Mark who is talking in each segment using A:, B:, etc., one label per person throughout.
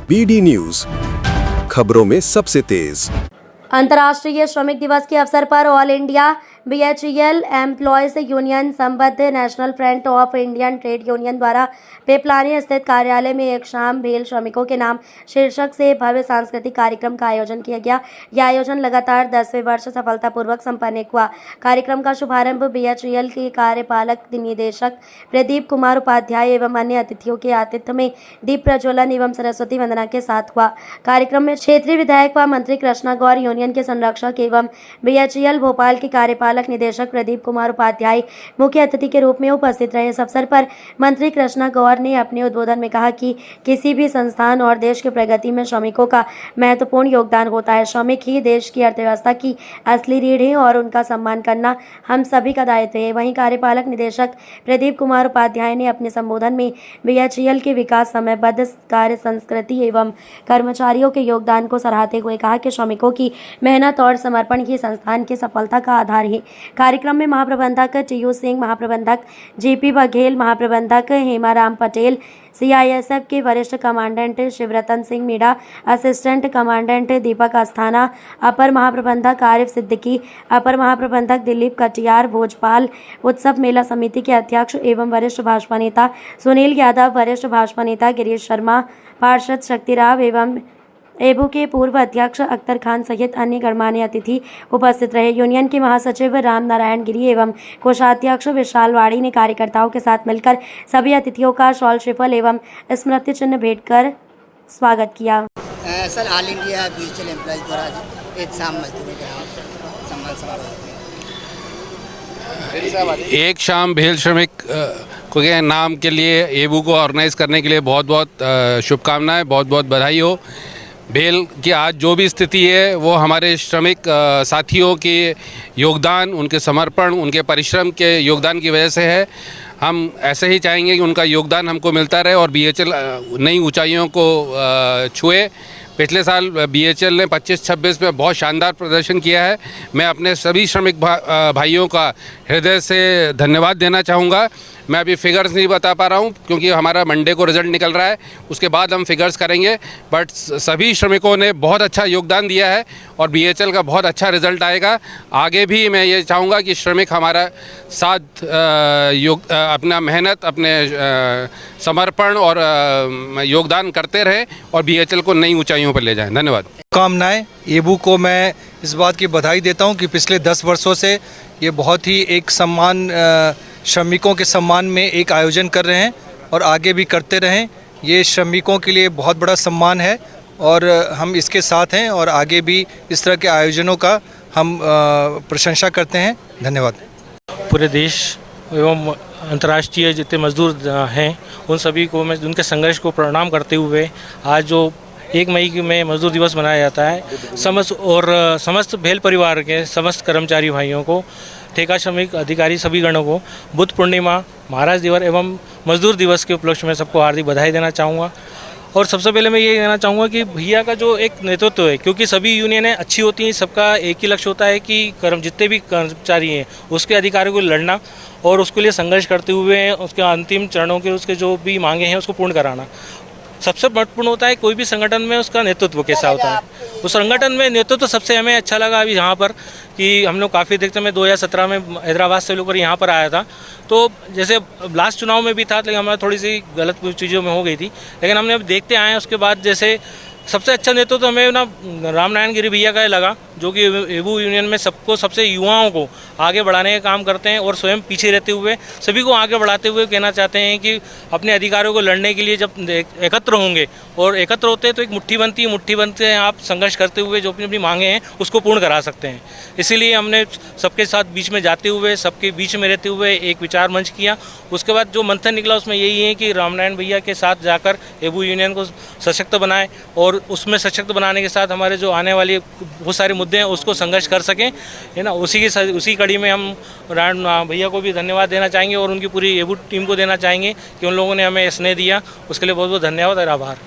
A: BD news, खबरों में सबसे तेज।
B: अंतर्राष्ट्रीय श्रमिक दिवस के अवसर पर all India BHEL employees union संबद्ध national front of Indian trade union द्वारा पिपलानी स्थित कार्यालय में एक शाम भेल श्रमिकों के नाम शीर्षक से भव्य सांस्कृतिक कार्यक्रम का आयोजन किया गया। यह आयोजन लगातार 10वें वर्ष सफलतापूर्वक संपन्न हुआ। कार्यक्रम का शुभारंभ BHEL के कार्यपालक निदेशक प्रदीप कुमार उपाध्याय एवं अन्य अतिथियों के आतिथ्य में दीप प्रज्वलन एवं सरस्वती वंदना के साथ हुआ। कार्यक्रम में क्षेत्रीय विधायक व मंत्री कृष्णा गौर, यूनियन के संरक्षक एवं BHEL भोपाल के कार्यपालक निदेशक प्रदीप कुमार उपाध्याय मुख्य अतिथि के रूप में उपस्थित रहे। इस अवसर पर मंत्री कृष्णा गौर ने अपने उद्बोधन में कहा कि किसी भी संस्थान और देश की प्रगति में श्रमिकों का महत्वपूर्ण योगदान होता है। श्रमिक ही देश की अर्थव्यवस्था की असली रीढ़ है और उनका सम्मान करना हम सभी का दायित्व है। वहीं कार्यपालक निदेशक प्रदीप कुमार उपाध्याय ने अपने संबोधन में BHEL के विकास, समयबद्ध कार्य संस्कृति एवं कर्मचारियों के योगदान को सराहते हुए कहा कि श्रमिकों की मेहनत और समर्पण ही संस्थान की सफलता का आधार है। कार्यक्रम में महाप्रबंधक TU सिंह, महाप्रबंधक GP बघेल, महाप्रबंधक हेमाराम पटेल, CISF के वरिष्ठ commandant Shivratan Singh Meena, assistant commandant Deepak Asthana, अपर महाप्रबंधक आरिफ सिद्दीकी, अपर महाप्रबंधक दिलीप कटियार, भोजपाल उत्सव मेला समिति के अध्यक्ष एवं वरिष्ठ भाजपा नेता सुनील यादव, वरिष्ठ भाजपा नेता गिरीश शर्मा, पार्षद शक्तिराव एवं एबू के पूर्व अध्यक्ष अख्तर खान सहित अन्य गणमान्य अतिथि उपस्थित रहे। यूनियन के महासचिव राम नारायण गिरी एवं कोषाध्यक्ष विशाल वाड़ी ने कार्यकर्ताओं के साथ मिलकर सभी अतिथियों का शॉल श्रीफल एवं स्मृति चिन्ह भेंट कर स्वागत किया।
C: Sir, all India BHEL employees द्वारा एक शाम मजदूरों के सम्मान समारोह,
D: एक शाम भेल श्रमिक के नाम के लिए एबू को ऑर्गेनाइज करने के लिए बहुत बहुत शुभकामनाएं, बहुत बहुत बधाई हो। भेल की आज जो भी स्थिति है वो हमारे श्रमिक साथियों के योगदान, उनके समर्पण, उनके परिश्रम के योगदान की वजह से है। हम ऐसे ही चाहेंगे कि उनका योगदान हमको मिलता रहे और BHEL नई ऊंचाइयों को छुए। पिछले साल BHEL ने 25-26 में बहुत शानदार प्रदर्शन किया है। मैं अपने सभी श्रमिक भाइयों का हृदय से धन्यवाद देना चाहूँगा। मैं अभी फिगर्स नहीं बता पा रहा हूँ क्योंकि हमारा मंडे को रिज़ल्ट निकल रहा है, उसके बाद हम फिगर्स करेंगे, बट सभी श्रमिकों ने बहुत अच्छा योगदान दिया है और BHEL का बहुत अच्छा रिज़ल्ट आएगा। आगे भी मैं ये चाहूँगा कि श्रमिक हमारा साथ अपना मेहनत, अपने समर्पण और योगदान करते रहें और BHEL को नई ऊंचाइयों पर ले जाएं। धन्यवाद।
E: कामनाएं। एबू को मैं इस बात की बधाई देता हूं कि पिछले 10 वर्षों से ये बहुत ही एक सम्मान, श्रमिकों के सम्मान में एक आयोजन कर रहे हैं और आगे भी करते रहें। ये श्रमिकों के लिए बहुत बड़ा सम्मान है और हम इसके साथ हैं और आगे भी इस तरह के आयोजनों का हम प्रशंसा करते हैं। धन्यवाद।
F: पूरे देश एवं अंतर्राष्ट्रीय जितने मजदूर हैं उन सभी को मैं उनके संघर्ष को प्रणाम करते हुए आज जो 1 मई में मजदूर दिवस मनाया जाता है, समस्त भेल परिवार के समस्त कर्मचारी भाइयों को, ठेका श्रमिक अधिकारी सभी गणों को बुद्ध पूर्णिमा, महाराज दिवस एवं मजदूर दिवस के उपलक्ष्य में सबको हार्दिक बधाई देना चाहूँगा। और सबसे पहले मैं ये कहना चाहूँगा कि भैया का जो एक नेतृत्व है, क्योंकि सभी यूनियनें अच्छी होती हैं, सबका एक ही लक्ष्य होता है कि जितने भी कर्मचारी हैं उसके अधिकारों को लड़ना और उसके लिए संघर्ष करते हुए उसके अंतिम चरणों के उसके जो भी मांगे हैं उसको पूर्ण कराना सबसे महत्वपूर्ण होता है। कोई भी संगठन में उसका नेतृत्व कैसा होता है, उस संगठन में नेतृत्व सबसे हमें अच्छा लगा अभी यहाँ पर कि हम लोग काफ़ी देखते, मैं 2017 में हैदराबाद से लेकर यहाँ पर आया था, तो जैसे लास्ट चुनाव में भी था, लेकिन हमारा थोड़ी सी गलत चीज़ों में हो गई थी, लेकिन हमने अब देखते आए उसके बाद जैसे सबसे अच्छा नेतृत्व तो हमें ना राम नारायण गिरी भैया का लगा, जो कि एबू यूनियन में सबसे युवाओं को आगे बढ़ाने का काम करते हैं और स्वयं पीछे रहते हुए सभी को आगे बढ़ाते हुए कहना चाहते हैं कि अपने अधिकारों को लड़ने के लिए जब एकत्र होंगे और एकत्र होते हैं तो एक मुट्ठी बनती है, मुट्ठी बनते हैं आप संघर्ष करते हुए जो अपनी अपनी मांगे हैं उसको पूर्ण करा सकते हैं। इसीलिए हमने सबके साथ बीच में जाते हुए, सबके बीच में रहते हुए एक विचार मंच किया। उसके बाद जो मंथन निकला उसमें यही है कि रामनारायण भैया के साथ जाकर एबू यूनियन को सशक्त बनाएं और उसमें सशक्त बनाने के साथ हमारे जो आने वाली बहुत सारे मुद्दे हैं उसको संघर्ष कर सकें, है ना। उसी कड़ी में हम नारायण भैया को भी धन्यवाद देना चाहेंगे और उनकी पूरी एबू टीम को देना चाहेंगे कि उन लोगों ने हमें स्नेह दिया, उसके लिए बहुत बहुत धन्यवाद और आभार।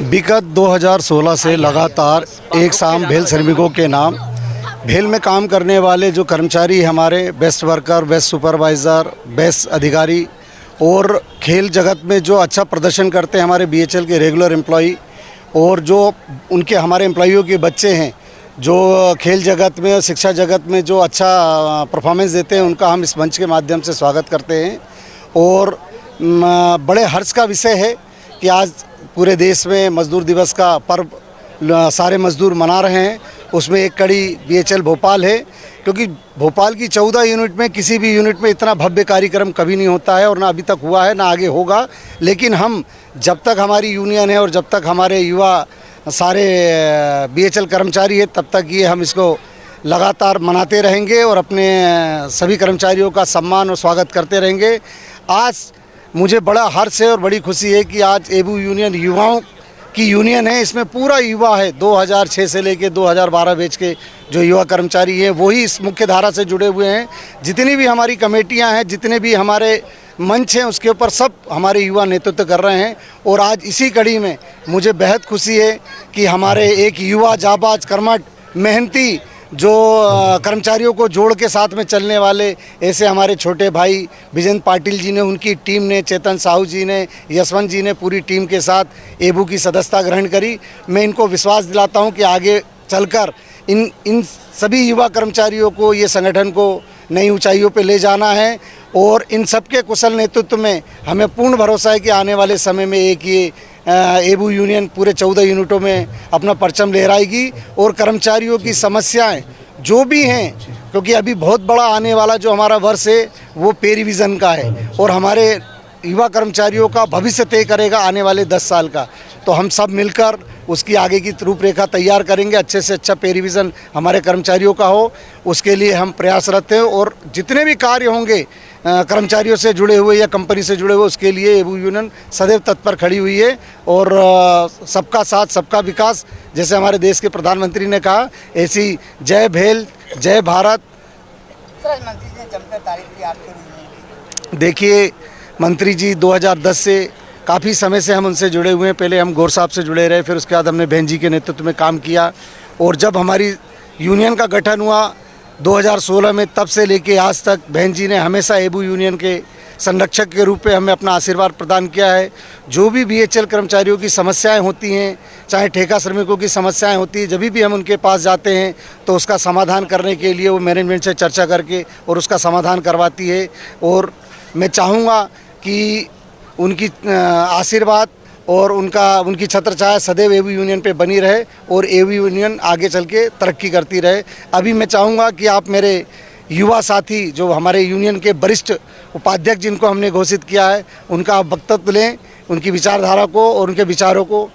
G: विगत 2016 से लगातार एक शाम भेल श्रमिकों के नाम भेल में काम करने वाले जो कर्मचारी हमारे, best worker, best supervisor, best अधिकारी, और खेल जगत में जो अच्छा प्रदर्शन करते हैं हमारे BHL के रेगुलर एम्प्लॉई, और जो उनके हमारे एम्प्लॉइयों के बच्चे हैं जो खेल जगत में और शिक्षा जगत में जो अच्छा परफॉर्मेंस देते हैं, उनका हम इस मंच के माध्यम से स्वागत करते हैं। और बड़े हर्ष का विषय है कि आज पूरे देश में मज़दूर दिवस का पर्व सारे मज़दूर मना रहे हैं। उसमें एक कड़ी BHL भोपाल है, क्योंकि भोपाल की 14 यूनिट में किसी भी यूनिट में इतना भव्य कार्यक्रम कभी नहीं होता है और ना अभी तक हुआ है ना आगे होगा। लेकिन हम जब तक हमारी यूनियन है और जब तक हमारे युवा सारे BHL कर्मचारी है, तब तक ये हम इसको लगातार मनाते रहेंगे और अपने सभी कर्मचारियों का सम्मान और स्वागत करते रहेंगे। आज मुझे बड़ा हर्ष है और बड़ी खुशी है कि आज एबू यूनियन युवाओं की यूनियन है। इसमें पूरा युवा है, 2006 से लेके 2012 बैच के जो युवा कर्मचारी हैं वही इस मुख्य धारा से जुड़े हुए हैं। जितनी भी हमारी कमेटियां हैं, जितने भी हमारे मंच हैं, उसके ऊपर सब हमारे युवा नेतृत्व कर रहे हैं। और आज इसी कड़ी में मुझे बेहद खुशी है कि हमारे एक युवा जाबाज कर्मठ मेहनती जो कर्मचारियों को जोड़ के साथ में चलने वाले ऐसे हमारे छोटे भाई विजेंद्र पाटिल जी ने, उनकी टीम ने, चेतन साहू जी ने, यशवंत जी ने पूरी टीम के साथ एबू की सदस्यता ग्रहण करी। मैं इनको विश्वास दिलाता हूं कि आगे चलकर इन सभी युवा कर्मचारियों को, ये संगठन को नई ऊंचाइयों पे ले जाना है। और इन सबके कुशल नेतृत्व में हमें पूर्ण भरोसा है कि आने वाले समय में एक ये एबू यूनियन पूरे 14 यूनिटों में अपना परचम लहराएगी। और कर्मचारियों की समस्याएं जो भी हैं, क्योंकि अभी बहुत बड़ा आने वाला जो हमारा वर्ष है वो पे रिवीजन का है और हमारे युवा कर्मचारियों का भविष्य तय करेगा आने वाले 10 साल का। तो हम सब मिलकर उसकी आगे की रूपरेखा तैयार करेंगे, अच्छे से अच्छा पे रिवीजन हमारे कर्मचारियों का हो, उसके लिए हम प्रयासरत हैं। और जितने भी कार्य होंगे कर्मचारियों से जुड़े हुए या कंपनी से जुड़े हुए, उसके लिए एबू यूनियन सदैव तत्पर खड़ी हुई है। और सबका साथ सबका विकास, जैसे हमारे देश के प्रधानमंत्री ने कहा, ऐसी जय भेल जय भारत।
C: मंत्री जी ने जमकर तारीफ की आपके।
G: देखिए, मंत्री जी 2010 से काफ़ी समय से हम उनसे जुड़े हुए हैं। पहले हम गौर साहब से जुड़े रहे, फिर उसके बाद हमने बहन जी के नेतृत्व में काम किया। और जब हमारी यूनियन का गठन हुआ 2016 में, तब से लेके आज तक बहन जी ने हमेशा एबू यूनियन के संरक्षक के रूप में हमें अपना आशीर्वाद प्रदान किया है। जो भी BHL कर्मचारियों की समस्याएं होती हैं, चाहे ठेका श्रमिकों की समस्याएं होती हैं, जब भी हम उनके पास जाते हैं तो उसका समाधान करने के लिए वो मैनेजमेंट से चर्चा करके और उसका समाधान करवाती है। और मैं चाहूँगा कि उनकी आशीर्वाद और उनकी छत्रछाया सदैव एबू यूनियन पे बनी रहे और एबू यूनियन आगे चल के तरक्की करती रहे। अभी मैं चाहूँगा कि आप मेरे युवा साथी, जो हमारे यूनियन के वरिष्ठ उपाध्यक्ष जिनको हमने घोषित किया है, उनका आप वक्तव्य लें, उनकी विचारधारा को और उनके विचारों को